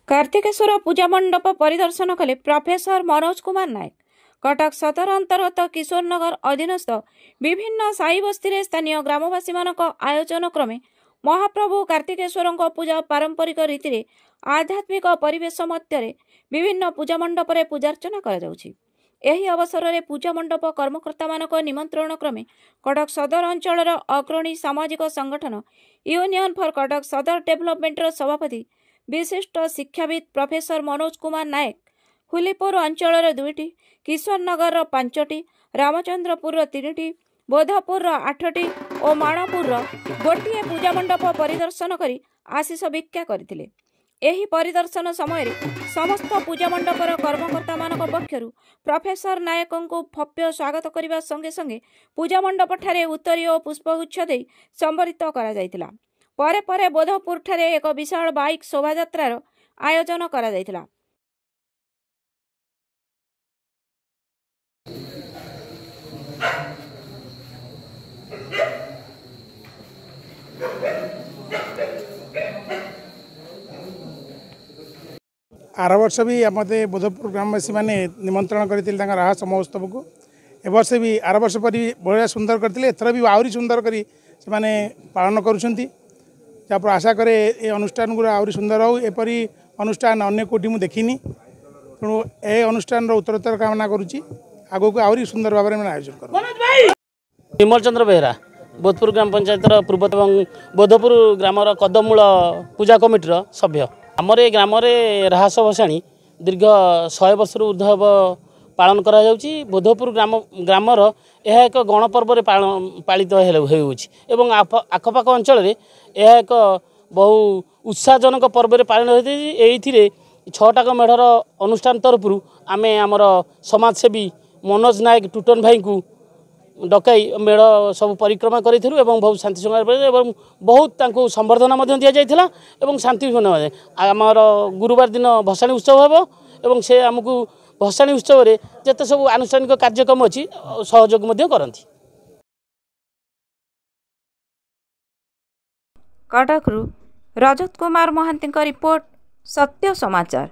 कार्तिकेश्वर पूजा मंडप परिदर्शन कले प्रोफेसर मनोज कुमार नायक। कटक सदर अंतर्गत किशोरनगर अधीनस्थ विभिन्न साई बस्ती स्थानीय ग्रामवासी आयोजन क्रमे महाप्रभु कार्तिकेश्वर पूजा पारंपरिक रीति रे आध्यात्मिक परिवेश मध्य विभिन्न पूजा मंडप रे पूजार्चना एही अवसर में पूजा मंडप कर्मकर्ता मानक निमंत्रण क्रमे कटक सदर अंचल अग्रणी सामाजिक संगठन यूनियन फॉर कटक सदर डेवलपमेंट सभापति विशिष्ट शिक्षाविद प्रोफेसर मनोज कुमार नायक, हुलीपुर अंचल 2टी, किशोरनगर 5टी, रामचंद्रपुर 3टी, बोधपुर 8टी और माणपुर गोटे पूजा मंडप परिदर्शन करी आशीष भिक्षा करथिले। एही परिदर्शन समय समस्त पूजा मंडपर कर्मकर्ता मानक पक्षरु प्रोफेसर नायक को भव्य स्वागत करने संगे संगे पूजा मंडप ठारे उत्तरी और पुष्पगुच्छ दे संबरित करा जायतिला। परे परे बोधपुर ठारे एक विशाल बाइक शोभायात्रार आयोजन करा जायतिला। आर वर्ष भी मते बोधपुर ग्रामवासी मैंने निमंत्रण करते राहस महोत्सव को ए वर्ष भी आर वर्ष पर बढ़िया सुंदर करते एथर भी आहरी सुंदर करी से माने पालन करुँच जहाँ आशा करे ये अनुष्ठान गुरा आहरी सुंदर हो एपरी अनुष्ठान अन्य कोटी मुझे देखनी तेणु ए अनुष्ठान उत्तरोत्तर कामना करुँची आगो को आहरी सुंदर भाव में आयोजन कर। विमल चंद्र बेहरा बोधपुर ग्राम पंचायत पूर्व एवं बोधपुर ग्रामर कदमूल पूजा कमिटर सभ्य आमर ए ग्राम राहस भसाणी दीर्घ 100 वर्ष ऊर्ध्व पालन करा जाउची। बोधपुर ग्रामर यह एक गणपर्व पालित एवं आखपाख अंचल यह एक बहु उत्साहजनक पर्व पालन होती। 6टाक मेढ़र अनुष्ठान तरफ आमे आमर समाजसेवी मनोज नायक टुटन भाई को डकई मेढ़ सब परिक्रमा करूँ और बहुत शांति संग्राम बहुत संबर्धना दि जाता और शांति आमर गुरुवार दिन भसाणी उत्सव हम और से आमको भसाणी उत्सव में जिते सब आनुष्ठानिक कार्यक्रम अच्छी सहयोग करती। कटकरू रजत कुमार महांती रिपोर्ट, सत्य समाचार।